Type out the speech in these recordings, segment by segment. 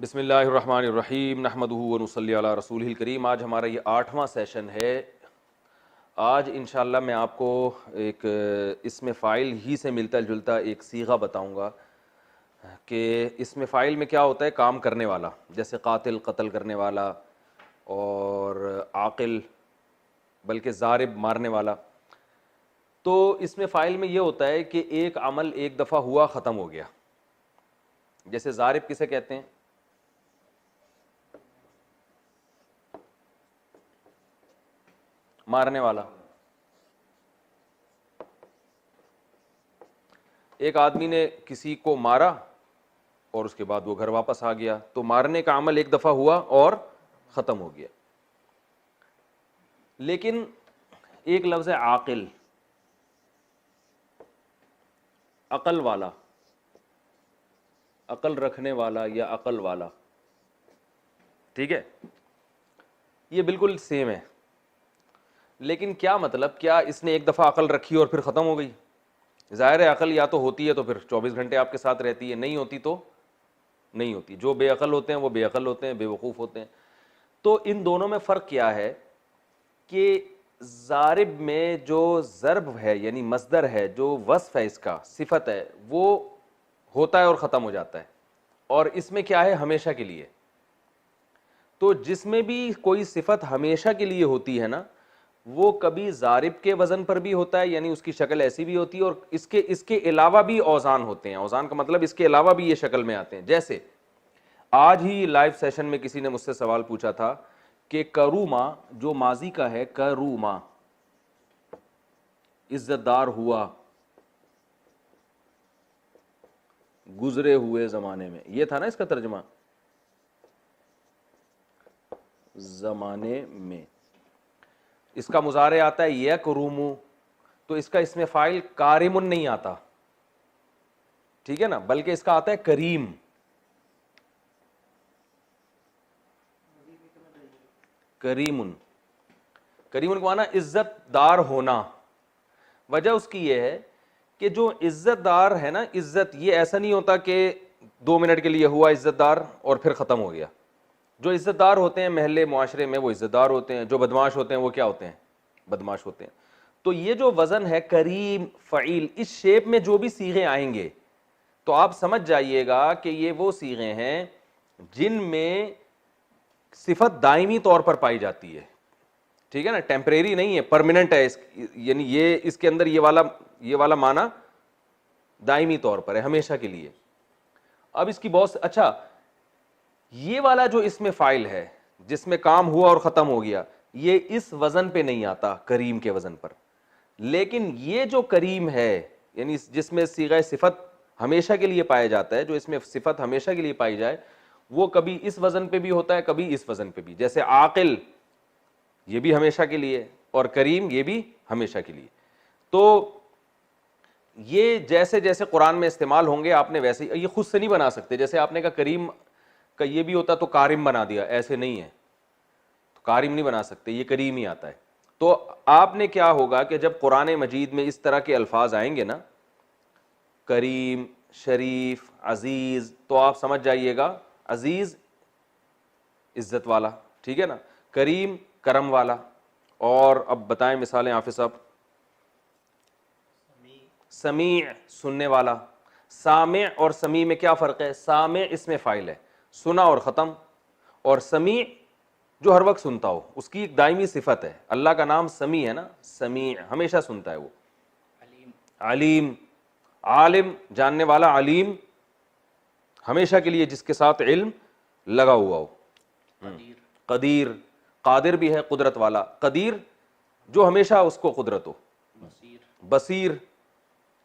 बिस्मिल्लाहिर्रहमानिर्रहीम नहमदुहु व नुसल्ली अला रसूलिहिल करीम। आज हमारा ये 8वां सेशन है। आज इंशाअल्लाह मैं आपको एक इसमें फ़ाइल ही से मिलता जुलता एक सीगा बताऊंगा कि इसमें फ़ाइल में क्या होता है। काम करने वाला, जैसे कातिल कत्ल करने वाला, और आकिल बल्कि ज़ारिब मारने वाला। तो इसमें फ़ाइल में ये होता है कि एक अमल एक दफ़ा हुआ ख़त्म हो गया। जैसे ज़ारिब किसे कहते हैं? मारने वाला। एक आदमी ने किसी को मारा और उसके बाद वो घर वापस आ गया, तो मारने का अमल एक दफ़ा हुआ और ख़त्म हो गया। लेकिन एक लफ्ज़ है आकिल, अकल वाला, अकल रखने वाला या अकल वाला, ठीक है, ये बिल्कुल सेम है। लेकिन क्या मतलब, क्या इसने एक दफ़ा अकल रखी और फिर ख़त्म हो गई? ज़ाहिर है अकल या तो होती है तो फिर 24 घंटे आपके साथ रहती है, नहीं होती तो नहीं होती। जो बेअकल होते हैं वो बेअकल होते हैं, बेवकूफ़ होते हैं। तो इन दोनों में फ़र्क क्या है कि ज़ारिब में जो ज़र्ब है यानी मस्दर है, जो वस्फ़ है, इसका सिफत है, वो होता है और ख़त्म हो जाता है। और इसमें क्या है, हमेशा के लिए। तो जिसमें भी कोई सिफत हमेशा के लिए होती है ना, वो कभी ज़ारिब के वज़न पर भी होता है, यानी उसकी शक्ल ऐसी भी होती है, और इसके अलावा भी औज़ान होते हैं। औज़ान का मतलब इसके अलावा भी ये शक्ल में आते हैं। जैसे आज ही लाइव सेशन में किसी ने मुझसे सवाल पूछा था कि करूमा जो माजी का है, करूमा इज्जतदार हुआ गुजरे हुए ज़माने में, ये था ना इसका तर्जमा, ज़माने में। इसका मुजारे आता है यकरूमु, तो इसका इसमें फ़ाइल कारिमुन नहीं आता, ठीक है ना, बल्कि इसका आता है करीम। करीमुन, करीमुन को माना इज्जतदार होना। वजह उसकी यह है कि जो इज्जतदार है ना, इज्जत ये ऐसा नहीं होता कि 2 मिनट के लिए हुआ इज्जतदार और फिर ख़त्म हो गया। जो इज्जतदार होते हैं महल्ले मुआशरे में वो इज्जतदार होते हैं, जो बदमाश होते हैं वो क्या होते हैं, बदमाश होते हैं। तो ये जो वज़न है करीम फ़ईल, इस शेप में जो भी सीगे आएंगे तो आप समझ जाइएगा कि ये वो सीगे हैं जिनमें सिफत दायमी तौर पर पाई जाती है, ठीक है ना, टेम्परेरी नहीं है, परमानेंट है। यानी ये इसके अंदर ये वाला माना दायमी तौर पर है, हमेशा के लिए। अब इसकी बहुत अच्छा, ये वाला जो इसमें फ़ाइल है जिसमें काम हुआ और ख़त्म हो गया, ये इस वज़न पे नहीं आता, करीम के वज़न पर। लेकिन ये जो करीम है, यानी जिसमें सीगा सिफत हमेशा के लिए पाया जाता है, जो इसमें सिफत हमेशा के लिए पाई जाए, वो कभी इस वज़न पे भी होता है, कभी इस वज़न पे भी। जैसे आकिल ये भी हमेशा के लिए, और करीम ये भी हमेशा के लिए। तो ये जैसे जैसे कुरान में इस्तेमाल होंगे आपने वैसे, ये खुद से नहीं बना सकते। जैसे आपने कहा करीम का ये भी होता तो कारिम बना दिया, ऐसे नहीं है, तो कारिम नहीं बना सकते, ये करीम ही आता है। तो आपने क्या होगा कि जब कुरान मजीद में इस तरह के अल्फाज आएंगे ना, करीम, शरीफ, अजीज, तो आप समझ जाइएगा अजीज इज्जत वाला, ठीक है ना, करीम करम वाला। और अब बताएं मिसालें हाफिज साहब। समी सुनने वाला। सामे और समी में क्या फ़र्क है? सामे इसमें फ़ाइल है, सुना और ख़त्म, और समी जो हर वक्त सुनता हो, उसकी एक दायमी सिफत है। अल्लाह का नाम समी है ना, समी हमेशा सुनता है वो। अलीम, आलिम जानने वाला, अलीम हमेशा के लिए जिसके साथ इल्म लगा हुआ हो। कदीर, कादिर भी है कुदरत वाला, कदीर जो हमेशा उसको कुदरत हो। बसीर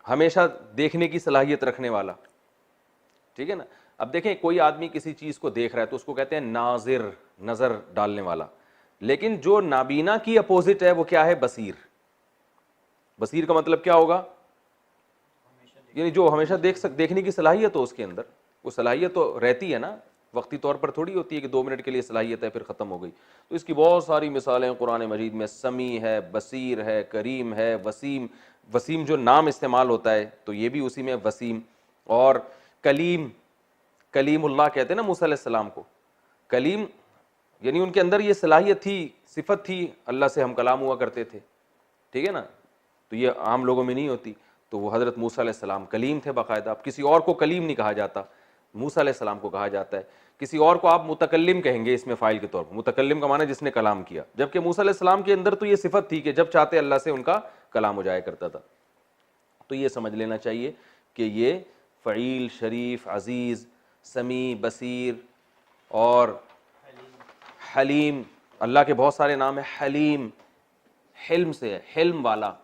हमेशा देखने की सलाहियत रखने वाला, ठीक है ना। अब देखें कोई आदमी किसी चीज को देख रहा है तो उसको कहते हैं नाजिर, नजर डालने वाला। लेकिन जो नाबीना की अपोजिट है वो क्या है? बसीर। बसीर का मतलब क्या होगा? यानी जो हमेशा देखने की सलाहियत हो उसके अंदर। वो सलाहियत तो रहती है ना, वक्ती तौर पर थोड़ी होती है कि 2 मिनट के लिए सलाहियत है फिर ख़त्म हो गई। तो इसकी बहुत सारी मिसालें कुरान मजीद में, समी है, बसीर है, करीम है, वसीम। वसीम जो नाम इस्तेमाल होता है तो ये भी उसी में वसीम। और कलीम, कलीमुल्लाह कहते हैं ना मूसा अलैहिस्सलाम को। कलीम यानी उनके अंदर ये सलाहियत थी, सिफत थी, अल्लाह से हम कलाम हुआ करते थे, ठीक है ना। तो ये आम लोगों में नहीं होती। तो वो हज़रत मूसा अलैहिस्सलाम कलीम थे बाकायदा। अब किसी और को कलीम नहीं कहा जाता, मूसा अलैहिस्सलाम को कहा जाता है। किसी और को आप मुतकल्लिम कहेंगे इसमें फ़ाइल के तौर पर। मुतकल्लिम का माना जिसने कलाम किया, जबकि मूसा अलैहिस्सलाम के अंदर तो ये सिफत थी कि जब चाहते अल्लाह से उनका कलाम हो जाया करता था। तो ये समझ लेना चाहिए कि ये फ़ईल, शरीफ, अज़ीज़, समी, बसीर और हलीम, अल्लाह के बहुत सारे नाम है। हलीम हिल्म से है, हिल्म वाला,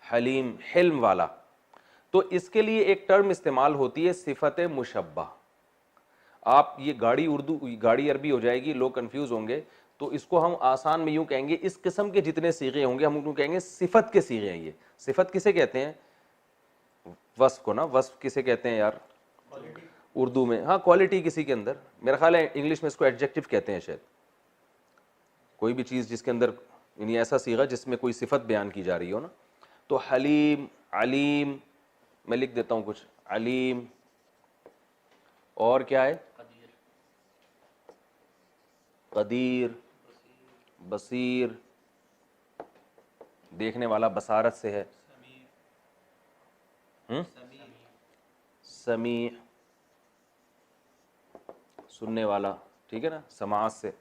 हलीम हिल्म वाला। तो इसके लिए एक टर्म इस्तेमाल होती है सिफत मुशब्बा। आप ये गाड़ी उर्दू, गाड़ी अरबी हो जाएगी, लोग कंफ्यूज होंगे। तो इसको हम आसान में यूं कहेंगे, इस किस्म के जितने सीगे होंगे हम उनको कहेंगे सिफत के सीगे हैं। ये सिफत किसे कहते हैं? वस्फ को ना। वस्फ किसे कहते हैं यार उर्दू में? हाँ, क्वालिटी किसी के अंदर, मेरा ख्याल है इंग्लिश में इसको एडजेक्टिव कहते हैं शायद। कोई भी चीज़ जिसके अंदर यानी ऐसा सीगा जिसमें कोई सिफत बयान की जा रही हो ना। तो हलीम, अलीम, मैं लिख देता हूँ कुछ, अलीम, और क्या है? कदीर, बसीर, देखने वाला, बसारत से है। समी, सुनने वाला, ठीक है ना, समाअत से।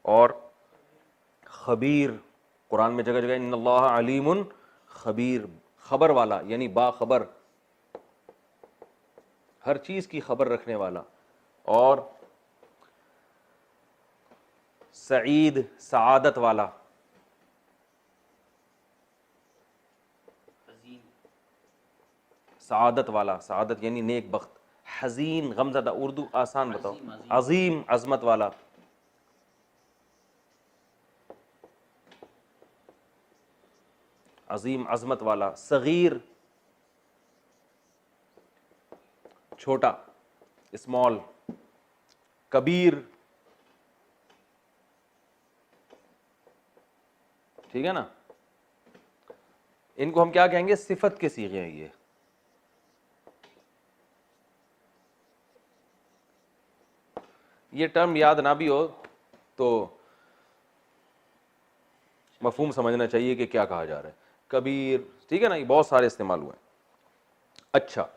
और खबीर, कुरान में जगह जगह इन्नल्लाह अलीमुन खबीर, खबर वाला यानी बाखबर, हर चीज की खबर रखने वाला। और सईद, सआदत वाला, सआदत वाला, सआदत यानी नेक बख्त। हजीन, गमज़दा, उर्दू आसान बताओ। अजीम, अजमत वाला। अजीम, अजमत वाला। सगीर, छोटा, स्मॉल। कबीर, ठीक है ना। इनको हम क्या कहेंगे? सिफत के सीगे हैं ये टर्म याद ना भी हो तो मफहूम समझना चाहिए कि क्या कहा जा रहा है। कबीर, ठीक है ना, ये बहुत सारे इस्तेमाल हुए हैं। अच्छा,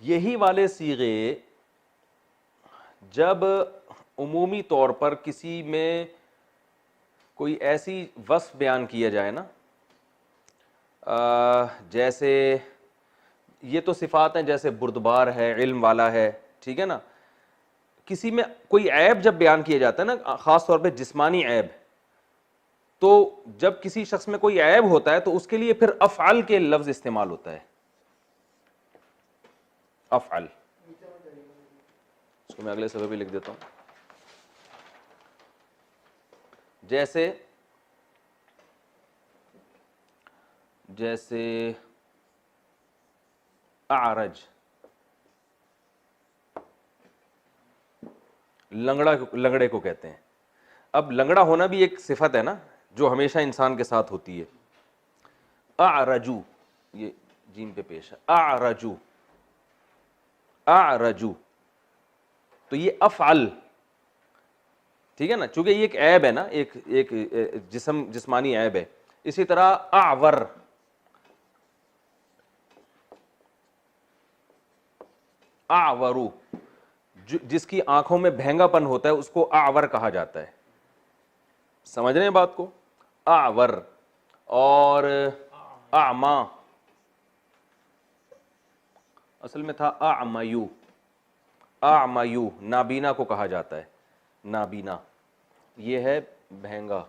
यही वाले सीगे जब उमूमी तौर पर किसी में कोई ऐसी वस्फ बयान किया जाए ना, जैसे ये तो सिफात हैं, जैसे बुर्दबार है, इल्म वाला है, ठीक है ना। किसी में कोई ऐब जब बयान किया जाता है ना, खास तौर पे जिस्मानी ऐब, तो जब किसी शख्स में कोई ऐब होता है तो उसके लिए फिर अफ़अल के लफ्ज इस्तेमाल होता है। अफ़अल, इसको मैं अगले सफ़े पे लिख देता हूं। जैसे जैसे आरज, लंगड़े को कहते हैं। अब लंगड़ा होना भी एक सिफत है ना, जो हमेशा इंसान के साथ होती है। आरजू, ये जीम पे पेश है, आरजू, आरजू, तो ये अफअल, ठीक है ना, चूंकि ये एक ऐब है ना, एक जिस्मानी ऐब है। इसी तरह आवर, आवरू, जिसकी आंखों में भेंगापन होता है उसको आवर कहा जाता है। समझ रहे हैं बात को? आवर। और आमा, असल में था आमयू, आमयू, नाबीना को कहा जाता है। नाबीना ये है भेंगा,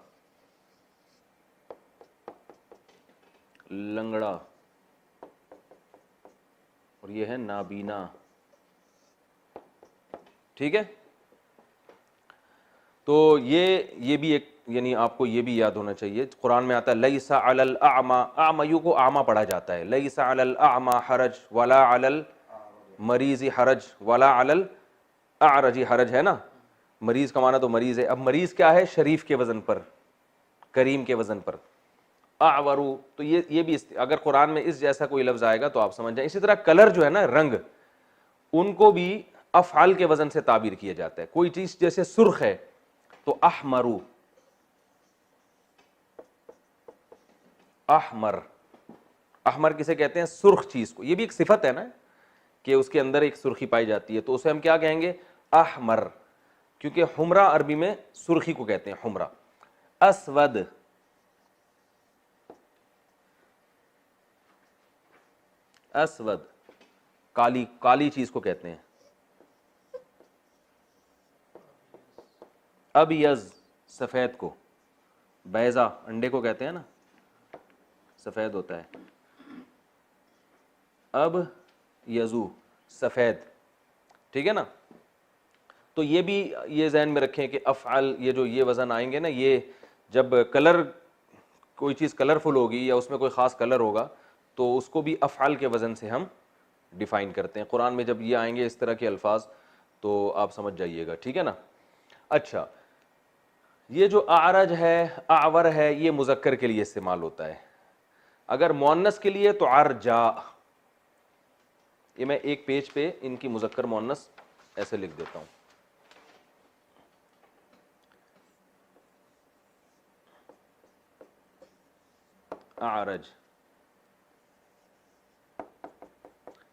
लंगड़ा, और ये है नाबीना, ठीक है। तो ये भी एक, यानी आपको ये भी याद होना चाहिए, कुरान में आता है लैसा अलल आमा, आमयू को आमा पढ़ा जाता है, लैसा अलल आमा हरज वला अलल मरीज़ी हरज वला अलल आरजी हरज, है ना। मरीज का माना तो मरीज है। अब मरीज क्या है? शरीफ के वजन पर, करीम के वजन पर। आवरू, तो ये भी अगर कुरान में इस जैसा कोई लफ्ज आएगा तो आप समझ जाए। इसी तरह कलर जो है ना, रंग, उनको भी अफआल के वजन से ताबीर किया जाता है। कोई चीज जैसे सुर्ख है तो अहमरू, अहमर, अहमर किसे कहते हैं? सुर्ख चीज को। ये भी एक सिफत है ना कि उसके अंदर एक सुर्खी पाई जाती है, तो उसे हम क्या कहेंगे? अहमर, क्योंकि हुमरा अरबी में सुर्खी को कहते हैं, हुमरा। असवद, असवद, काली, काली चीज को कहते हैं। अबयज, सफेद को। बैजा, अंडे को कहते हैं ना, सफेद होता है। अब यजू, सफेद, ठीक है ना। तो ये भी ये ज़हन में रखें कि अफ़अल, ये जो ये वज़न आएंगे ना, ये जब कलर, कोई चीज़ कलरफुल होगी या उसमें कोई ख़ास कलर होगा तो उसको भी अफ़अल के वज़न से हम डिफ़ाइन करते हैं। कुरान में जब ये आएंगे इस तरह के अल्फाज तो आप समझ जाइएगा, ठीक है ना। अच्छा, ये जो आरज है, आवर है, ये मुज़क्कर के लिए इस्तेमाल होता है। अगर मुअन्नस के लिए तो अरजा। ये मैं एक पेज पे इनकी मुज़क्कर मुअन्नस ऐसे लिख देता हूं। आरज,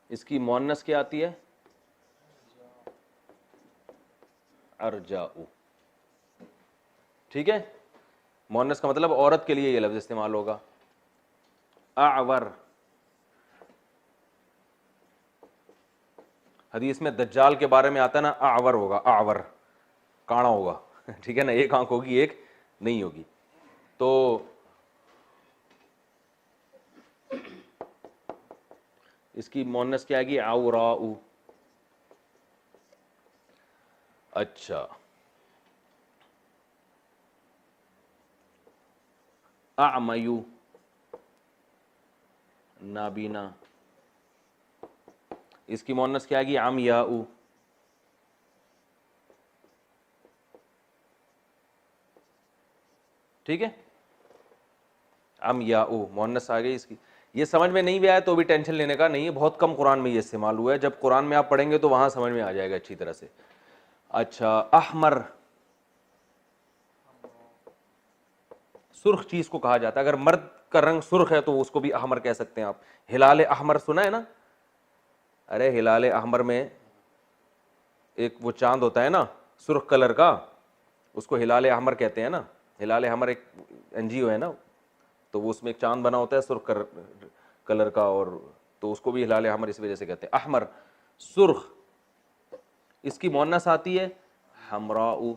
इसकी मुअन्नस क्या आती है? अरजाऊ, ठीक है। मुअन्नस का मतलब औरत के लिए ये लफ्ज इस्तेमाल होगा। आवर, हदीस में दज्जाल के बारे में आता है ना, आवर होगा, आवर, काणा होगा, ठीक है ना, एक आंख होगी एक नहीं होगी। तो इसकी मुअन्नस क्या आएगी? औराउ। अच्छा, अमयू, नाबीना, इसकी मुअन्नस क्या आएगी? अमयाउ। ठीक है, अमयाउ मुअन्नस आ गई इसकी। ये समझ में नहीं भी आया तो भी टेंशन लेने का नहीं है, बहुत कम कुरान में ये इस्तेमाल हुआ है। जब कुरान में आप पढ़ेंगे तो वहां समझ में आ जाएगा अच्छी तरह से। अच्छा, अहमर, सुर्ख चीज को कहा जाता है। अगर मर्द का रंग सुर्ख है तो उसको भी अहमर कह सकते हैं आप। हिलाल अहमर सुना है ना? अरे हिलाल अहमर में एक वो चांद होता है ना सुर्ख कलर का, उसको हिलाल अहमर कहते हैं ना। हिलाल अहमर एक एनजीओ है ना, तो वो उसमें एक चांद बना होता है सुर्ख कलर का, और तो उसको भी हिलाल अहमर इस वजह से कहते हैं। अहमर, सुर्ख, इसकी मुअन्नस आती है हमराउ।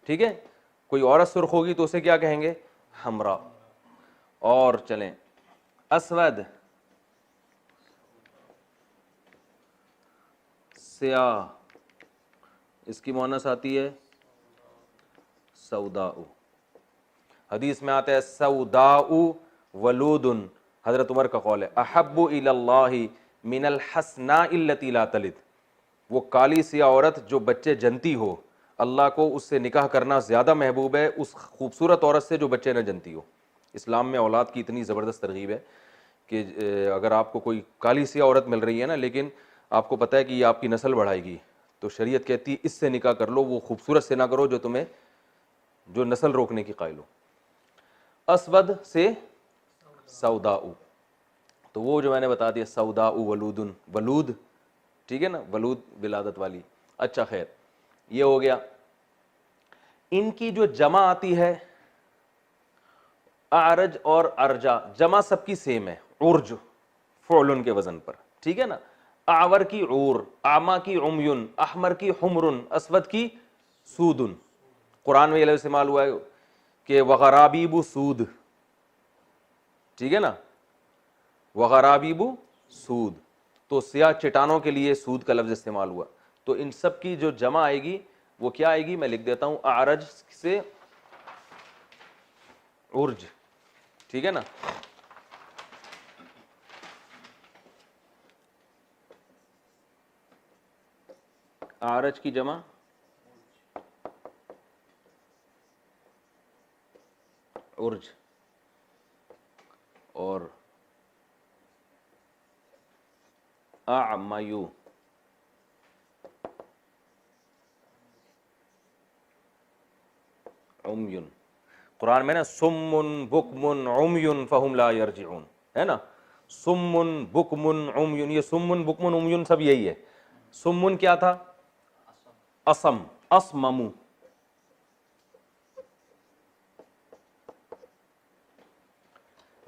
ठीक है, कोई औरत सुर्ख होगी तो उसे क्या कहेंगे? हमरा। और चलें, असवद, स्याह, इसकी मुअन्नस आती है सौदाउ। हदीस में आता है सौदाउ वलूदुन, हजरत उमर का कौल है, अहब्बु इलल्लाहि मिनल हसना इल्लती ला तलिद, वो काली सिया औरत जो बच्चे जनती हो, अल्लाह को उससे निकाह करना ज़्यादा महबूब है उस खूबसूरत औरत से जो बच्चे न जनती हो। इस्लाम में औलाद की इतनी ज़बरदस्त तरगीब है कि अगर आपको कोई काली सिया औरत मिल रही है ना, लेकिन आपको पता है कि ये आपकी नस्ल बढ़ाएगी, तो शरीयत कहती है इससे निकाह कर लो, वो खूबसूरत से ना करो जो नस्ल रोकने की कायल हो। असवद से सौदाऊ, तो वो जो मैंने बता दिया सौदाऊ वलूदुन, वलूद, ठीक है ना, वलूद विलादत वाली। अच्छा खैर, ये हो गया। इनकी जो जमा आती है आरज और अर्जा, जमा सबकी सेम है, उर्ज फ़ुअलुन के वजन पर, ठीक है ना। आवर की ऊर, आमा की उमयुन, अहमर की हुमरुन, असवद की सूदुन। कुरान में ये लफ्ज़ इस्तेमाल हुआ है कि वगराबीबु सूद, ठीक है ना, वगराबीबु सूद, तो सियाह चट्टानों के लिए सूद का लफ्ज़ इस्तेमाल हुआ। तो इन सब की जो जमा आएगी वो क्या आएगी, मैं लिख देता हूं, आरज से उर्ज, ठीक है ना। आरज की जमा उर्ज और आमयू, उमयुन। कुरान में ना सुम्मुन बुकमुन उमयुन फहुम ला यरजिऊन, है ना, सुम्मुन बुकमुन उमयुन, ये सुम्मुन बुकमुन उमयुन सब यही है। सुम्मुन क्या था, असम, असममु,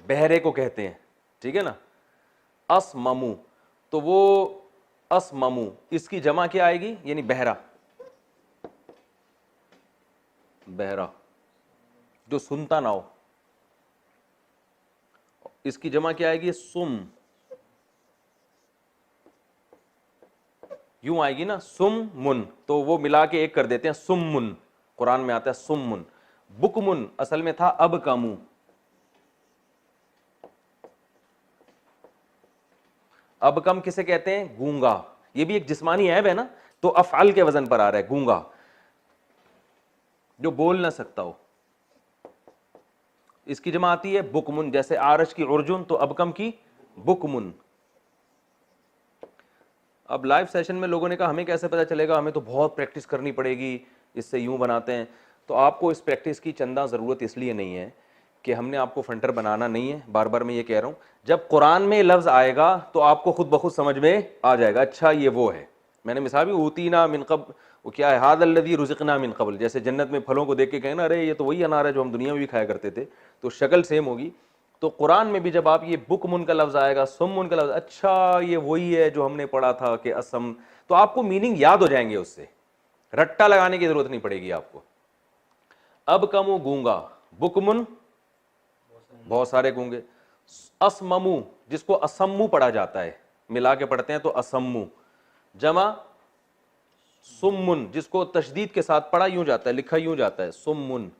बहरे को कहते हैं, ठीक है ना, असममु, तो वो असममु, इसकी जमा क्या आएगी, यानी बहरा, बहरा जो सुनता ना हो, इसकी जमा क्या आएगी, सुम, यूं आएगी ना, सुम मुन, तो वो मिला के एक कर देते हैं, सुम्मुन, कुरान में आता है सुम्मुन। बुकमुन असल में था अब कामू, अब कम किसे कहते हैं, गूंगा, ये भी एक जिस्मानी ऐब है ना, तो अफअल के वजन पर आ रहा है, गूंगा जो बोल ना सकता हो, इसकी जमा आती है बुकमुन, जैसे आरश की उर्जुन तो अबकम की बुकमुन। अब लाइव सेशन में लोगों ने कहा हमें कैसे पता चलेगा, हमें तो बहुत प्रैक्टिस करनी पड़ेगी, इससे यूं बनाते हैं। तो आपको इस प्रैक्टिस की चंदा ज़रूरत इसलिए नहीं है कि हमने आपको फंटर बनाना नहीं है, बार बार मैं ये कह रहा हूं, जब कुरान में लफ्ज़ आएगा तो आपको खुद ब खुद समझ में आ जाएगा, अच्छा ये वो है। मैंने मिसाल भी ऊतीना मिन क़ब्ल, वो क्या है, हादल्लज़ी रुज़िक़ना मिन क़ब्ल, जैसे जन्नत में फलों को देख के कहना अरे ये तो वही अनार है जो हम दुनिया में भी खाया करते थे, तो शक्ल सेम होगी। तो कुरान में भी जब आप ये बुकमुन का लफ्ज़ आएगा, सुम्मुन का लफ्ज़, अच्छा ये वही है जो हमने पढ़ा था कि असम, तो आपको मीनिंग याद हो जाएंगे, उससे रट्टा लगाने की जरूरत नहीं पड़ेगी आपको। अब कमु गूंगा, बुकमुन बहुत सारे गूंगे, असममु जिसको असम्मु पढ़ा जाता है, मिला के पढ़ते हैं तो असम्मु, जमा सुम्मुन जिसको तशदीद के साथ पढ़ा यूं जाता है, लिखा यूं जाता है, सुम्मुन,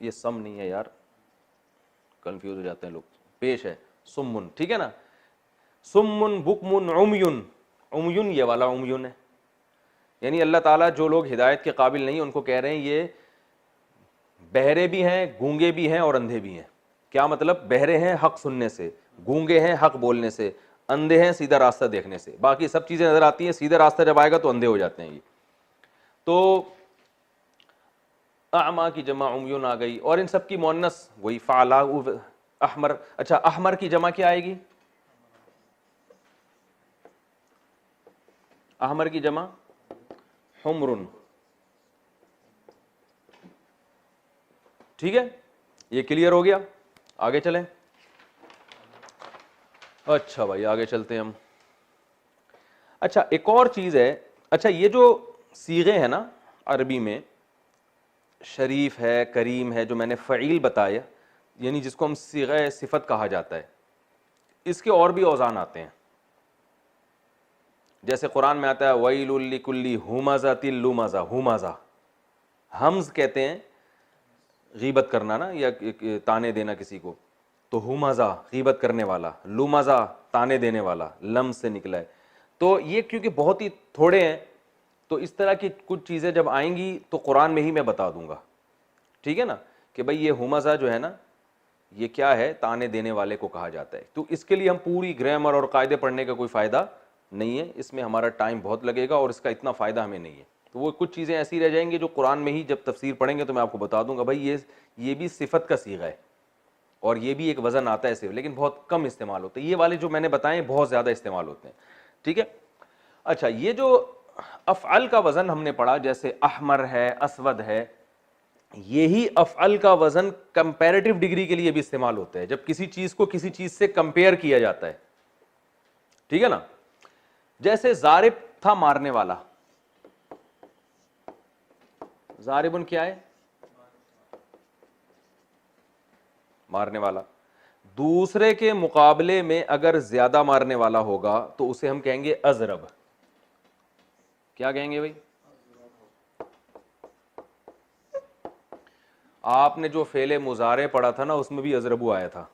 ये सम नहीं है यार, कंफ्यूज हो जाते हैं लोग, पेश है सुम्मुन, ठीक है ना। सुम्मुन बुकमुन उमयुन, उमयुन ये वाला उमयुन है, यानी अल्लाह ताला जो लोग हिदायत के काबिल नहीं उनको कह रहे हैं ये बहरे भी हैं, गूंगे भी हैं और अंधे भी हैं। क्या मतलब, बहरे हैं हक सुनने से, गूंगे हैं हक बोलने से, अंधे हैं सीधा रास्ता देखने से, बाकी सब चीजें नजर आती हैं, सीधा रास्ता जब आएगा तो अंधे हो जाते हैं ये। तो आमा की जमा उमयुन आ गई, और इन सब की मुअन्नस वही फाला अहमर। अच्छा, अहमर की जमा क्या आएगी, अहमर की जमा हुमरुन, ठीक है, ये क्लियर हो गया, आगे चलें। अच्छा भाई आगे चलते हैं हम। अच्छा एक और चीज है, अच्छा ये जो सीगे हैं ना अरबी में, शरीफ है, करीम है, जो मैंने फ़ईल बताया, यानी जिसको हम सीगे सिफत कहा जाता है, इसके और भी औज़ान आते हैं। जैसे कुरान में आता है वैलुल लिकुल्ली हुमज़तिल लुमज़ा, हुमज़ा हमज कहते हैं गीबत करना ना, या ताने देना किसी को, तो हुमजा गीबत करने वाला, लुमजा ताने देने वाला, लम से निकला है। तो ये क्योंकि बहुत ही थोड़े हैं, तो इस तरह की कुछ चीज़ें जब आएंगी तो कुरान में ही मैं बता दूंगा, ठीक है ना, कि भाई ये हुमजा जो है ना, ये क्या है, ताने देने वाले को कहा जाता है। तो इसके लिए हम पूरी ग्रामर और कायदे पढ़ने का कोई फ़ायदा नहीं है, इसमें हमारा टाइम बहुत लगेगा और इसका इतना फ़ायदा हमें नहीं है। तो वो कुछ चीज़ें ऐसी रह जाएंगी जो कुरान में ही जब तफसीर पढ़ेंगे तो मैं आपको बता दूंगा, भाई ये भी सिफत का सीगा है और ये भी एक वज़न आता है सिर्फ, लेकिन बहुत कम इस्तेमाल होते हैं। ये वाले जो मैंने बताए बहुत ज़्यादा इस्तेमाल होते हैं, ठीक है। अच्छा, ये जो अफ़अल का वज़न हमने पढ़ा, जैसे अहमर है, असवद है, यही अफ़अल का वज़न कंपैरेटिव डिग्री के लिए भी इस्तेमाल होता है, जब किसी चीज़ को किसी चीज़ से कंपेयर किया जाता है, ठीक है ना। जैसे ज़ारिब था मारने वाला, ज़ारिबुन क्या है, मारने वाला। दूसरे के मुकाबले में अगर ज्यादा मारने वाला होगा तो उसे हम कहेंगे अजरब। क्या कहेंगे भाई? आपने जो फेले मुजारे पढ़ा था ना, उसमें भी अजरबू आया था,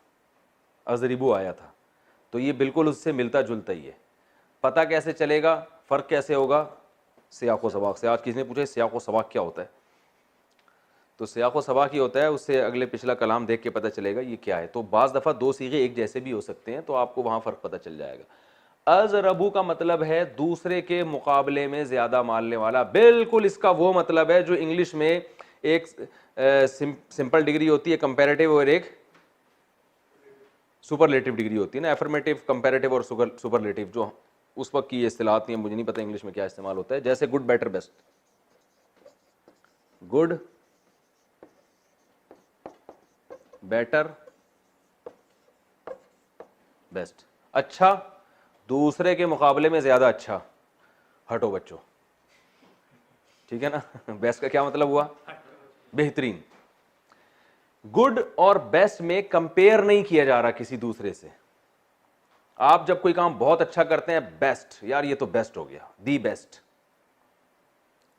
अजरिबू आया था, तो ये बिल्कुल उससे मिलता जुलता ही है। पता कैसे चलेगा, फ़र्क कैसे होगा? सियाक़ो सबाक़ से। आज किसी ने पूछा सियाक़ो सबाक़ क्या होता है, तो सियाक़ो सबाक़ ही होता है, उससे अगले पिछला कलाम देख के पता चलेगा ये क्या है। तो बाज़ दफ़ा दो सीगे एक जैसे भी हो सकते हैं, तो आपको वहाँ फ़र्क पता चल जाएगा। अज़रबू का मतलब है दूसरे के मुकाबले में ज़्यादा मारने वाला। बिल्कुल इसका वो मतलब है जो इंग्लिश में एक सिंपल डिग्री होती है कंपैरेटिव, और एक सुपरलेटिव डिग्री होती है ना, एफर्मेटिव, कंपैरेटिव और सुपरलेटिव। जो उस वक्त की इस्तिलाहात नहीं है, मुझे नहीं पता इंग्लिश में क्या इस्तेमाल होता है। जैसे good, better, best. Good, better, best. अच्छा, दूसरे के मुकाबले में ज्यादा अच्छा। हटो बच्चों, ठीक है ना। बेस्ट का क्या मतलब हुआ? बेहतरीन। गुड और बेस्ट में कंपेयर नहीं किया जा रहा किसी दूसरे से। आप जब कोई काम बहुत अच्छा करते हैं, बेस्ट, यार ये तो बेस्ट हो गया, दी बेस्ट,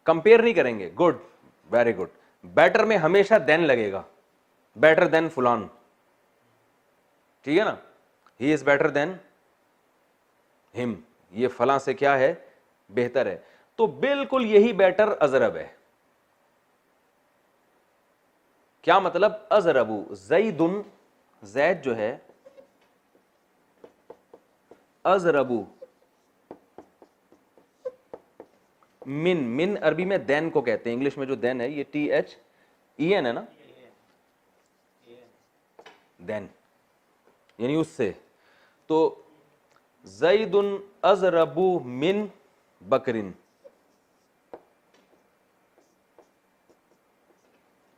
कंपेयर नहीं करेंगे। Good, very good. बेटर में हमेशा देन लगेगा, बेटर देन फुलान, ठीक है ना, he is better than him, ये फलां से क्या है, बेहतर है। तो बिल्कुल यही बेटर अजरब है। क्या मतलब? अजरबू ज़ैदुन, जैद जो है, अजरबू मिन, मिन अरबी में देन को कहते हैं, इंग्लिश में जो देन है ये THEN है ना, देन यानी उससे। तो ज़ैदुन अज़रबू मिन बकरिन,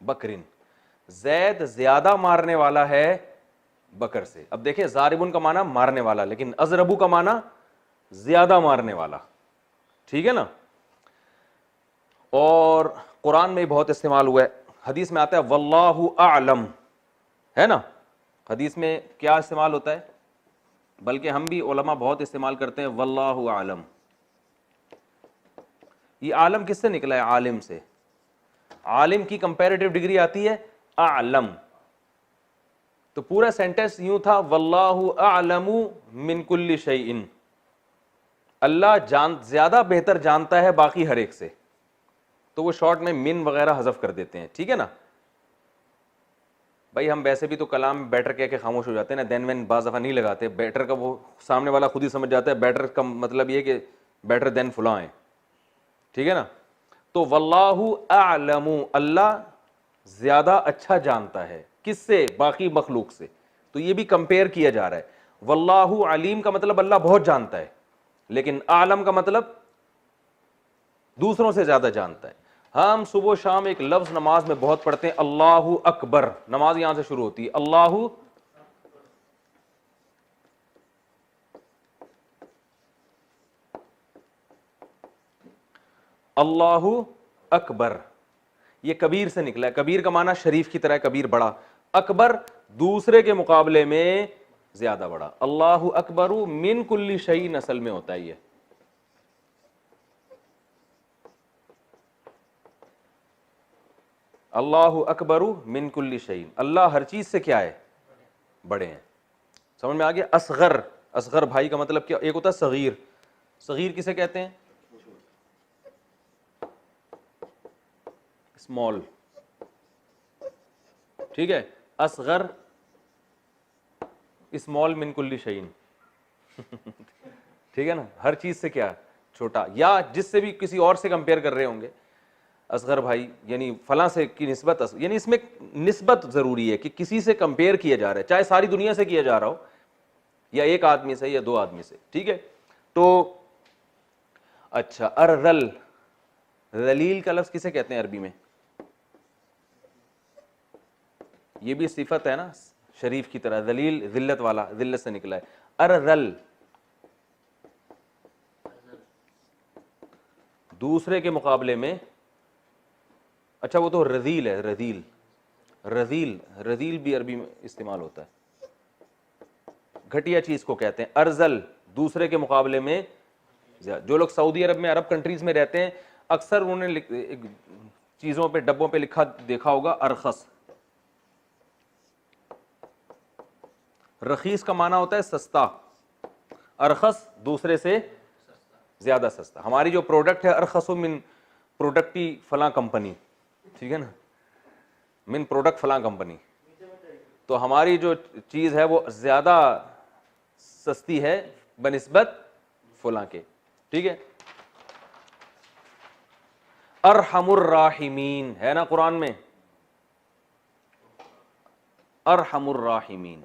बकरिन, जैद ज्यादा मारने वाला है बकर से। अब देखें, ज़ारिबुन का माना मारने वाला, लेकिन अज़रबू का माना ज्यादा मारने वाला, ठीक है ना। और कुरान में बहुत इस्तेमाल हुआ है, हदीस में आता है वल्लाहु आलम, है ना। हदीस में क्या इस्तेमाल होता है, बल्कि हम भी उलमा बहुत इस्तेमाल करते हैं वल्लाहु आलम। ये आलम किससे निकला है? आलिम से। आलिम की कंपैरेटिव डिग्री आती है आलम। तो पूरा सेंटेंस यूं था, वल्लाहु आलमु मिन कुल्ली शैइन, अल्लाह ज्यादा बेहतर जानता है बाकी हर एक से। तो वो शॉर्ट में मिन वगैरह हज़फ कर देते हैं, ठीक है ना। भाई हम वैसे भी तो कलाम बेटर कह के खामोश हो जाते हैं ना, देन वेन बाज़ दफ़ा नहीं लगाते। बेटर का वो सामने वाला खुद ही समझ जाता है, बेटर का मतलब ये कि बेटर देन फुला है, ठीक है ना। तो वल्लाहु आलमु, अल्लाह ज्यादा अच्छा जानता है, किससे? बाकी मखलूक से। तो ये भी कंपेयर किया जा रहा है। वल्लाहु अलीम का मतलब अल्लाह बहुत जानता है, लेकिन आलम का मतलब दूसरों से ज्यादा जानता है। हम सुबह शाम एक लफ्ज नमाज में बहुत पढ़ते हैं, अल्लाहु अकबर। नमाज यहां से शुरू होती है, अल्लाहु अल्लाहु अकबर, ये कबीर से निकला है। कबीर का माना शरीफ की तरह, कबीर बड़ा, अकबर दूसरे के मुकाबले में ज्यादा बड़ा। अल्लाहु अकबरु मिन कुल्ली शैइन असल में होता है ये। अल्लाहु अकबरु मिन कुल्ली शैइन, अल्लाह हर चीज से क्या है, बड़े हैं। समझ में आ गया। असगर, असगर भाई का मतलब क्या, एक होता है सगीर, सगीर किसे कहते हैं, स्मॉल, ठीक है। असगर स्मॉल मिन कुल्ली शैइन ठीक है ना, हर चीज से क्या, छोटा, या जिससे भी किसी और से कंपेयर कर रहे होंगे, असगर भाई यानी फलां से की निस्बत, यानी इसमें निस्बत जरूरी है कि किसी से कंपेयर किया जा रहा है, चाहे सारी दुनिया से किया जा रहा हो या एक आदमी से या दो आदमी से, ठीक है। तो अच्छा, अरजल, जलील का लफ्ज किसे कहते हैं अरबी में, ये भी सिफत है ना शरीफ की तरह, जलील जिल्लत वाला, जिल्लत से निकला है। अरजल दूसरे के मुकाबले में, अच्छा वो तो रजील है, रजील, रजील, रजील भी अरबी में इस्तेमाल होता है, घटिया चीज को कहते हैं। अर्जल दूसरे के मुकाबले में, जो लोग सऊदी अरब में, अरब कंट्रीज में रहते हैं, अक्सर उन्होंने चीजों पे, डब्बों पे लिखा देखा होगा अरखस। रखीस का माना होता है सस्ता, अरखस दूसरे से ज्यादा सस्ता। हमारी जो प्रोडक्ट है, अरखसु मिन प्रोडक्टी फलां कंपनी, ठीक है ना, मिन प्रोडक्ट फलां कंपनी, तो हमारी जो चीज है वो ज्यादा सस्ती है बनिस्बत फलां के, ठीक है। अरहमुर राहिमीन है ना कुरान में, अरहमुर राहिमीन,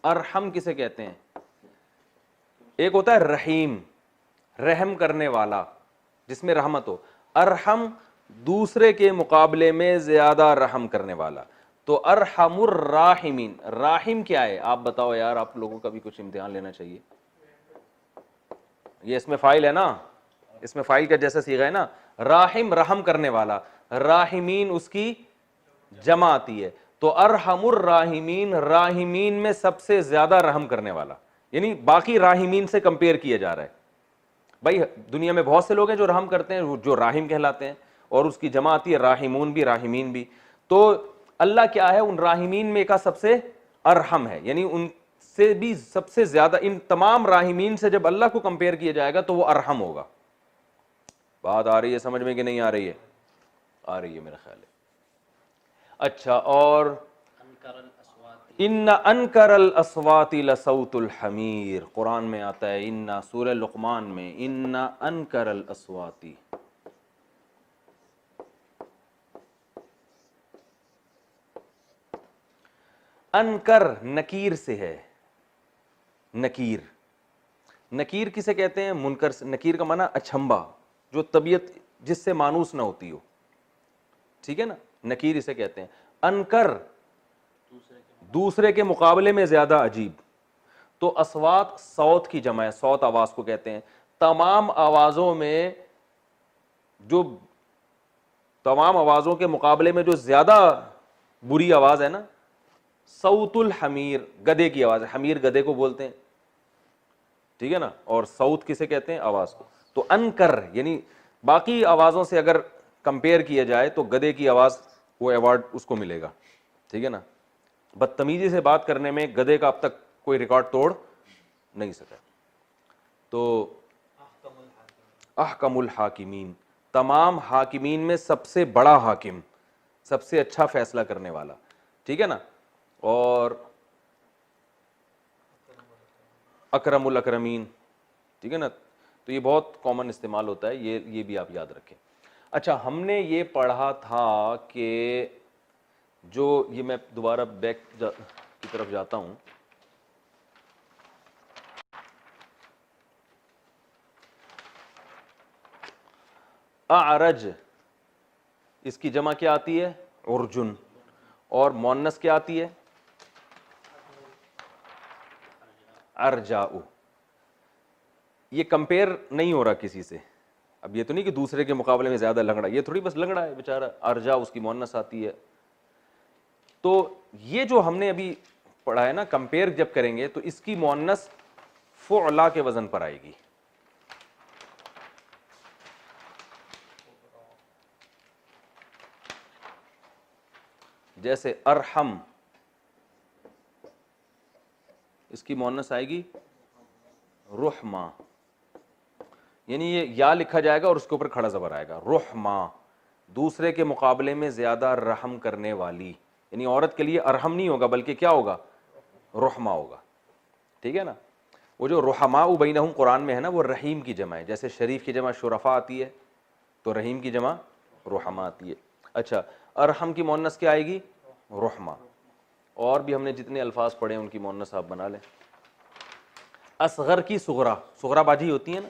अरहम किसे कहते हैं, एक होता है रहीम, रहम करने वाला, जिसमें रहमत हो, अरहम दूसरे के मुकाबले में ज्यादा रहम करने वाला। तो अरहमुर राहिमीन, राहिम क्या है आप बताओ यार, आप लोगों का भी कुछ इम्तिहान लेना चाहिए। ये इसमें फाइल है ना, इसमें फाइल का जैसा सीगा है ना, राहिम रहम करने वाला, राहिमीन उसकी जमा आती है। तो अरहमुर राहिमीन, राहिमीन में सबसे ज्यादा रहम करने वाला, यानी बाकी राहिमीन से कंपेयर किया जा रहा है। भाई दुनिया में बहुत से लोग हैं जो रहम करते हैं, जो राहिम कहलाते हैं, और उसकी जमा आती है राहिमून भी, राहिमीन भी। तो अल्लाह क्या है, उन राहिमीन में का सबसे अरहम है, यानी उनसे भी सबसे ज्यादा, इन तमाम राहिमीन से जब अल्लाह को कंपेयर किया जाएगा तो वो अरहम होगा। बात आ रही है समझ में कि नहीं आ रही है, आ रही है मेरा ख्याल है। अच्छा, और इन्ना अनकरल अस्वाति लसौतुल हमीर, कुरान में आता है, इन्ना, सूरह लुक़मान में, इन्ना अनकरल अस्वाति, अनकर नकीर से है, नकीर, नकीर किसे कहते हैं, मुनकर से। नकीर का माना अचंभा, जो तबीयत जिससे मानूस ना होती हो, ठीक है ना, नकीर इसे कहते हैं। अनकर दूसरे के मुकाबले में ज्यादा अजीब। तो अस्वात सौत की जमा है, सौत आवाज को कहते हैं। तमाम आवाजों में जो, तमाम आवाजों के मुकाबले में जो ज्यादा बुरी आवाज है ना, सऊतुल हमीर, गधे की आवाज है, हमीर गधे को बोलते हैं, ठीक है ना, और सऊत किसे कहते हैं, आवाज को। तो अनकर यानी बाकी आवाजों से अगर कंपेयर किया जाए तो गधे की आवाज, वो अवार्ड उसको मिलेगा, ठीक है ना। बदतमीजी से बात करने में गधे का अब तक कोई रिकॉर्ड तोड़ नहीं सका। तो अहकमुल हाकिमीन, तमाम हाकिमीन में सबसे बड़ा हाकिम, सबसे अच्छा फैसला करने वाला, ठीक है ना। और अकरमुल अकरमीन, ठीक है ना। तो ये बहुत कॉमन इस्तेमाल होता है, ये भी आप याद रखें। अच्छा, हमने ये पढ़ा था कि जो, ये मैं दोबारा बैक की तरफ जाता हूं, अरज, इसकी जमा क्या आती है, उर्जुन, और मोन्नस क्या आती है, अरजाउ। ये कंपेयर नहीं हो रहा किसी से। अब ये तो नहीं कि दूसरे के मुकाबले में ज्यादा लंगड़ा, ये थोड़ी बस लंगड़ा है बेचारा, अरजा उसकी मोन्नस आती है। तो ये जो हमने अभी पढ़ा है ना, कंपेयर जब करेंगे तो इसकी मोन्नस फुअला के वजन पर आएगी। जैसे अरहम, इसकी मुअन्नस आएगी रुहमा, यानी ये या लिखा जाएगा और उसके ऊपर खड़ा ज़बर आएगा, रुहमा, दूसरे के मुकाबले में ज़्यादा रहम करने वाली। यानी औरत के लिए अरहम नहीं होगा बल्कि क्या होगा, रुहमा होगा। ठीक है ना। वो जो रुहमाउ बैनहुम कुरान में है ना, वो रहीम की जमा है। जैसे शरीफ की जमा शुरफा आती है तो रहीम की जमा रुहमा आती है। अच्छा, अरहम की मुअन्नस क्या आएगी, रुहमा। और भी हमने जितने अल्फाज पढ़े हैं उनकी मुअन्नस आप बना लें। असगर की सुगरा, सुगरा बाजी होती है ना,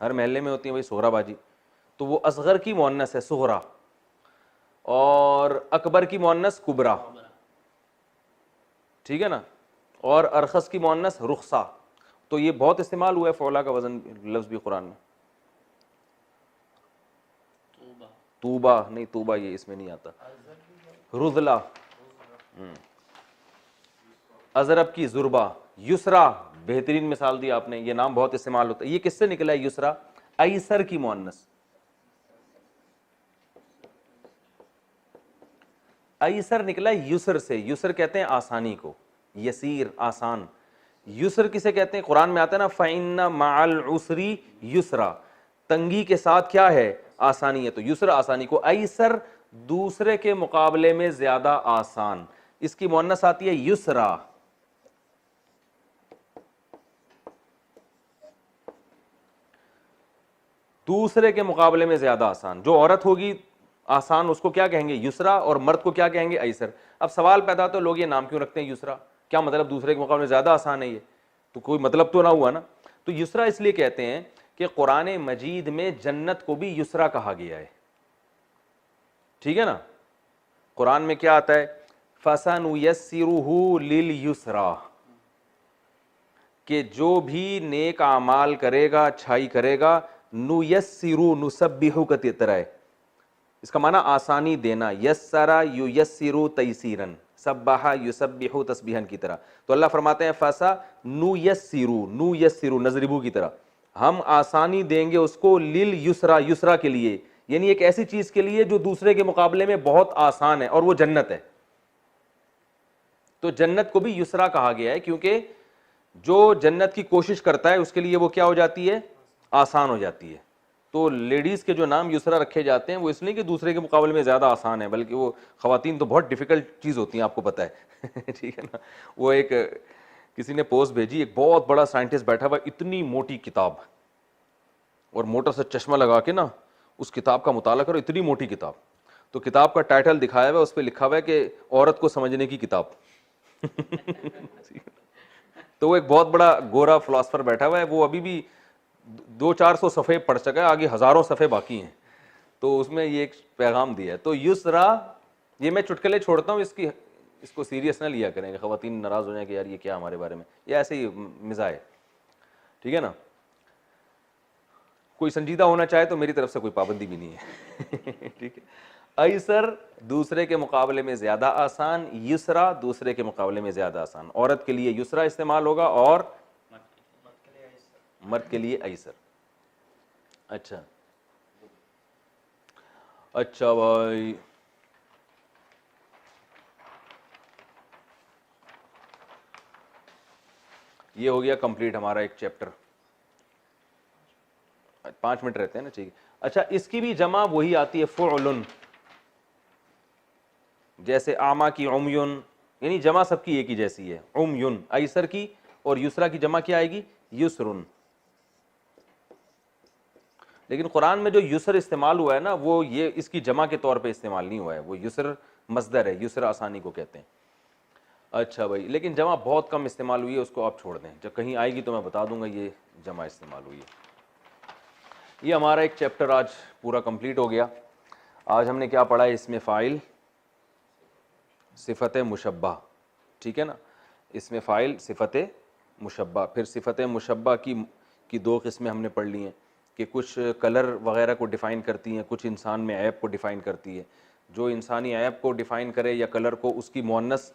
हर महल्ले में होती है भाई सुगरा बाजी, तो वो असगर की मुअन्नस है सुगरा। और अकबर की मुअन्नस कुबरा, ठीक है ना। और अरखस की मुअन्नस रुखसा। तो ये बहुत इस्तेमाल हुआ है फौला का वजन लफ्ज़ भी कुरान में। तूबा नहीं, तूबा ये इसमें नहीं आता। रुजला, अजरब की जुर्बा, युसरा, बेहतरीन मिसाल दी आपने, ये नाम बहुत इस्तेमाल होता है। ये किससे निकला है युसरा, ऐसर की मुअन्नस। ऐसर निकला युसर से, युसर कहते हैं आसानी को, यसीर आसान। युसर किसे कहते हैं, कुरान में आता है ना, फ़इन्ना मअल उसरी युसरा, तंगी के साथ क्या है, आसानी है। तो युसर आसानी को, ऐसर दूसरे के मुकाबले में ज्यादा आसान, इसकी मुअन्नस आती है युसरा। दूसरे के मुकाबले में ज्यादा आसान, जो औरत होगी आसान उसको क्या कहेंगे, युसरा, और मर्द को क्या कहेंगे, ऐसर। अब सवाल पैदा होता है लोग ये नाम क्यों रखते हैं युसरा, क्या मतलब दूसरे के मुकाबले में ज्यादा आसान है ये, तो कोई मतलब तो ना हुआ ना। तो युसरा इसलिए कहते हैं कि कुरान मजीद में जन्नत को भी युसरा कहा गया है। ठीक है ना। कुरान में क्या आता है, फसनुयस्सिरुहु लिल युसरा, कि जो भी नेक आमाल करेगा, अच्छाई करेगा, नुयस्सिरु नुसब्बिहु का तरह है, इसका माना आसानी देना, यस्सरा युयस्सिरु तैसीरन, सब्बाहा युसब्बिहु तस्बीहन की तरह। तो अल्लाह फरमाते हैं फसा नुयस्सिरु, नुयस्सिरु नजरिबू की तरह, हम आसानी देंगे उसको, लिल युसरा, युसरा के लिए, यानी एक ऐसी चीज के लिए जो दूसरे के मुकाबले में बहुत आसान है, और वो जन्नत है। तो जन्नत को भी युसरा कहा गया है क्योंकि जो जन्नत की कोशिश करता है उसके लिए वो क्या हो जाती है, आसान हो जाती है। तो लेडीज के जो नाम युसरा रखे जाते हैं वो इसलिए कि दूसरे के मुकाबले में ज्यादा आसान है, बल्कि वो खवातीन तो बहुत डिफिकल्ट चीज होती हैं, आपको पता है। ठीक है ना। वो एक किसी ने पोस्ट भेजी, एक बहुत बड़ा साइंटिस्ट बैठा हुआ, इतनी मोटी किताब, और मोटा सा चश्मा लगा के ना उस किताब का मुताला करो, इतनी मोटी किताब। तो किताब का टाइटल दिखाया हुआ है, उस पर लिखा हुआ है कि औरत को समझने की किताब। तो वो एक बहुत बड़ा गोरा फिलोसफर बैठा हुआ है, वो अभी भी 200-400 सफ़े पढ़ सका है, आगे हज़ारों सफ़े बाकी हैं। तो उसमें ये एक पैगाम दिया है। तो युसरा, ये मैं चुटकुले छोड़ता हूँ, इसको सीरियस ना लिया करेंगे, ख़वातीन नाराज़ हो जाए कि यार ये क्या हमारे बारे में, ये ऐसे ही मिज़ाह है। ठीक है ना। कोई संजीदा होना चाहे तो मेरी तरफ से कोई पाबंदी भी नहीं है। ठीक है। ऐसर दूसरे के मुकाबले में ज़्यादा आसान, युसरा दूसरे के मुकाबले में ज़्यादा आसान। औरत के लिए युसरा इस्तेमाल होगा और मर्द के लिए ऐसर। अच्छा अच्छा भाई, ये हो गया कंप्लीट हमारा एक चैप्टर। 5 मिनट रहते हैं ना, ठीक है। अच्छा, इसकी भी जमा वही आती है फ़ुअलुन, जैसे आमा की उमयुन, यानी जमा सबकी एक ही जैसी है, उमयुन। ऐसर की और युसरा की जमा क्या आएगी, युसरुन। लेकिन कुरान में जो युसर इस्तेमाल हुआ है ना, वो ये इसकी जमा के तौर पे इस्तेमाल नहीं हुआ है, वो युसर मस्दर है, युसर आसानी को कहते हैं। अच्छा भाई, लेकिन जमा बहुत कम इस्तेमाल हुई है, उसको आप छोड़ दें, जब कहीं आएगी तो मैं बता दूंगा ये जमा इस्तेमाल हुई है। ये हमारा एक चैप्टर आज पूरा कंप्लीट हो गया। आज हमने क्या पढ़ा है, इसमें फ़ाइल, सिफ़त मुशब्बा, ठीक है ना। इसमें फ़ाइल, सिफ़त मुशब्बा, फिर सिफ़त मुशब्बा की 2 किस्में हमने पढ़ ली हैं कि कुछ कलर वगैरह को डिफ़ाइन करती हैं, कुछ इंसान में ऐब को डिफ़ाइन करती है। जो इंसानी ऐब को डिफ़ाइन करे या कलर को, उसकी मुअन्नस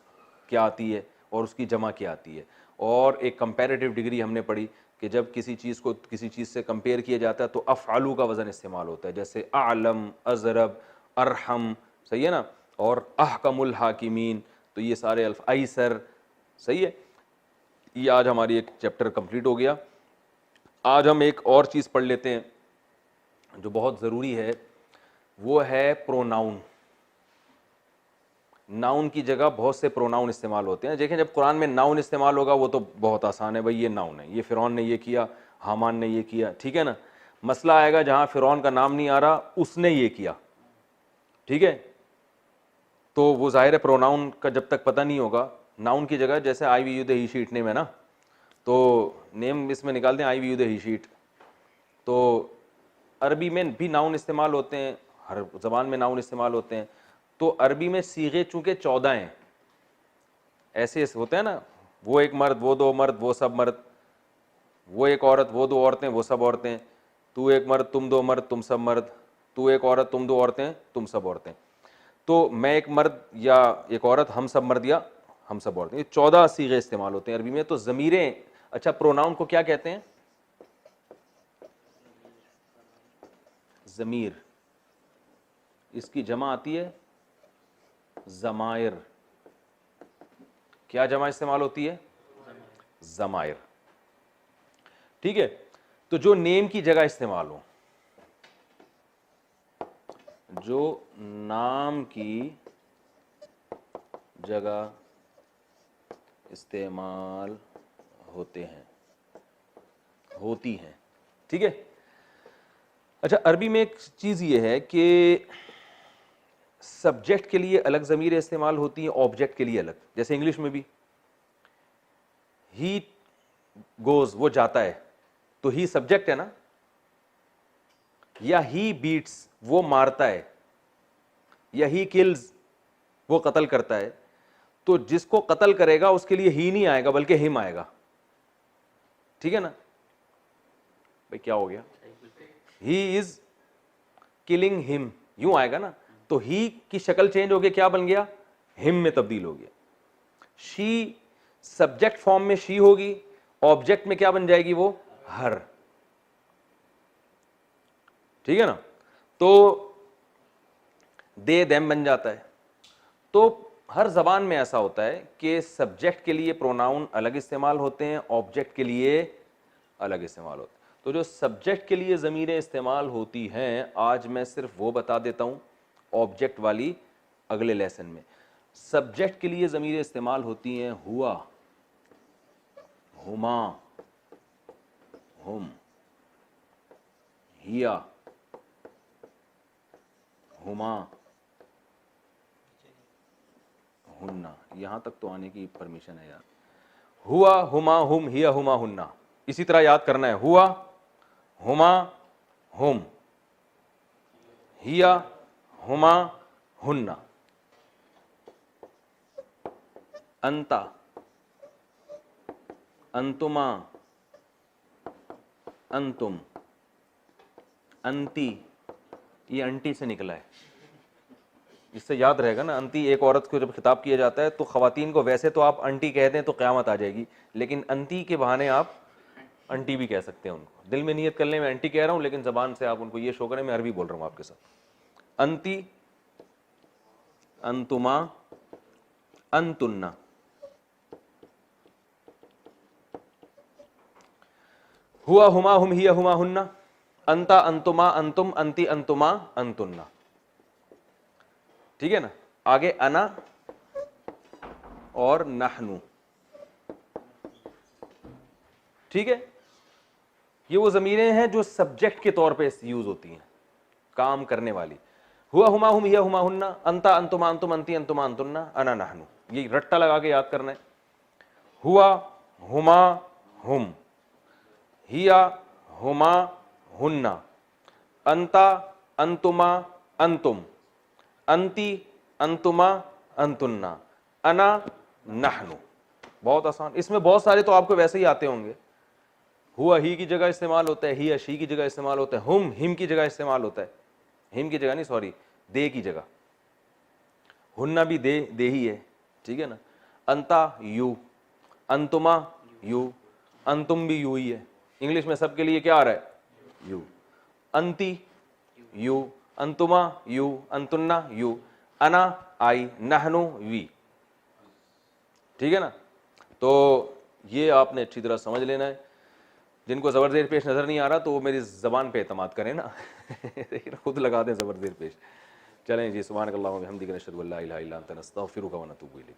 क्या आती है और उसकी जमा क्या आती है। और एक कंपैरेटिव डिग्री हमने पढ़ी कि जब किसी चीज़ को किसी चीज़ से कंपेयर किया जाता है तो अफ़आलू का वज़न इस्तेमाल होता है, जैसे आलम, अज़रब, अरहम, सही है ना। और अहकमुल हाकिमीन, तो ये सारे अल्फ, ऐसर, सही है। ये आज हमारी एक चैप्टर कंप्लीट हो गया। आज हम एक और चीज़ पढ़ लेते हैं जो बहुत ज़रूरी है, वो है प्रोनाउन। नाउन की जगह बहुत से प्रोनाउन इस्तेमाल होते हैं। देखें, जब कुरान में नाउन इस्तेमाल होगा वो तो बहुत आसान है, भाई ये नाउन है, ये फ़िरौन ने ये किया, हामान ने ये किया, ठीक है ना। मसला आएगा जहाँ फ़िरौन का नाम नहीं आ रहा, उसने ये किया, ठीक है, तो वो ज़ाहिर है प्रोनाउन का जब तक पता नहीं होगा। नाउन की जगह जैसे I we you they he she name है ना, तो नेम इसमें निकाल दें I we you they he she. तो अरबी में भी नाउन इस्तेमाल होते हैं, हर ज़बान में नाउन इस्तेमाल होते हैं। तो अरबी में सीगे चूँकि 14 हैं, ऐसे होते हैं ना, वो एक मर्द, वो दो मर्द, वो सब मर्द, वो एक औरत, वो दो औरतें, वो सब औरतें, तू एक मर्द, तुम दो मर्द, तुम सब मर्द, तू एक औरत, तुम दो औरतें, तुम सब औरतें। तो मैं एक मर्द या एक औरत, हम सब मर्द या हम सब औरतें, ये 14 सीगे इस्तेमाल होते हैं अरबी में। तो ज़मीरें, अच्छा प्रोनाउन को क्या कहते हैं? ज़मीर, इसकी जमा आती है ज़मायर। क्या जमा इस्तेमाल होती है? ज़मायर, ठीक है। तो जो नेम की जगह इस्तेमाल हो, जो नाम की जगह इस्तेमाल होते हैं, होती हैं, ठीक है। अच्छा, अरबी में एक चीज़ ये है कि सब्जेक्ट के लिए अलग ज़मीरें इस्तेमाल होती हैं, ऑब्जेक्ट के लिए अलग। जैसे इंग्लिश में भी ही गोज़, वो जाता है, तो ही सब्जेक्ट है ना, या ही बीट्स, वो मारता है, या ही किल्स, वो कत्ल करता है। तो जिसको कत्ल करेगा उसके लिए ही नहीं आएगा बल्कि हिम आएगा, ठीक है ना। भाई क्या हो गया? ही इज किलिंग हिम, यूं आएगा ना। तो ही की शक्ल चेंज हो गई, क्या बन गया? हिम में तब्दील हो गया। शी सब्जेक्ट फॉर्म में शी होगी, ऑब्जेक्ट में क्या बन जाएगी? वो हर, ठीक है ना। तो दे देम बन जाता है। तो हर जबान में ऐसा होता है कि सब्जेक्ट के लिए प्रोनाउन अलग इस्तेमाल होते हैं, ऑब्जेक्ट के लिए अलग इस्तेमाल होते हैं। तो जो सब्जेक्ट के लिए ज़मीरें इस्तेमाल होती हैं, आज मैं सिर्फ वो बता देता हूँ, ऑब्जेक्ट वाली अगले लेसन में। सब्जेक्ट के लिए ज़मीरें इस्तेमाल होती हैं हुआ, हुमा, हुम, हिया, हुमा, हुन्ना। यहां तक तो आने की परमिशन है यार। हुआ, हुमा, हुम, हिया, हुमा, हुन्ना। इसी तरह याद करना है, हुआ, हुमा, हुम, हिया, हुमा, हुन्ना। अंता, अंतुमा, अंतुम, अंती, ये अंटी से निकला है, इससे याद रहेगा ना। अंती, एक औरत को जब खिताब किया जाता है तो ख़वातीन को वैसे तो आप अंटी कहते हैं तो क़यामत आ जाएगी, लेकिन अंती के बहाने आप अंटी भी कह सकते हैं उनको। दिल में नियत कर लें मैं अंटी कह रहा हूँ, लेकिन ज़बान से आप उनको ये शो करें मैं अरबी बोल रहा हूँ आपके साथ। अंती, अंतुमा, अंतुन्ना। हुआ, हुमा, हुम, हिया, हुमा, हुन्ना। अंता, अंतुमा, अंतुम, अंती, अंतुमा, अंतुन्ना, ठीक है ना। आगे अना और नहनु, ठीक है। ये वो ज़मीरें हैं जो सब्जेक्ट के तौर पे यूज होती हैं, काम करने वाली। हुआ, हुमा, हुम, हिया, हुमा, हुन्ना, अंता, अंतुमा, अंतुम, अंती, अंतुमा, अंतुन्ना, अना, नहनु। ये रट्टा लगा के याद करना है। हुआ, हुमा, हुम, हिया, हुमा, हुन्ना, अंता, अंतुमा, अंतुम, अंती, अंतुमा, अंतुन्ना, अना, नहनु। बहुत आसान। इसमें बहुत सारे तो आपको वैसे ही आते होंगे। हुआ ही की जगह इस्तेमाल होता है, हिया शी की जगह इस्तेमाल होता है, हुम हिम की जगह इस्तेमाल होता है, हिम की जगह नहीं सॉरी, दे की जगह। हुन्ना भी दे ही है, ठीक है ना। अंता यू, अंतुमा यू, अंतुम भी यू ही है। इंग्लिश में सबके लिए क्या आ रहा है? यू। अंती यू, अंतुमा यू, अंतुन्ना यू, अना आई, नहनु वी, ठीक है ना। तो ये आपने अच्छी तरह समझ लेना है। जिनको ज़बर ज़ेर पेश नज़र नहीं आ रहा तो वो मेरी ज़बान पे एतमाद करें ना देखिए खुद लगा दें ज़बर ज़ेर पेश। चलें जी, सुभानक अल्लाहुम्मा व बिहम्दिका नशहदु अल्ला इलाहा इल्ला अंता नस्तगफिरुका व नतूबु इलैक।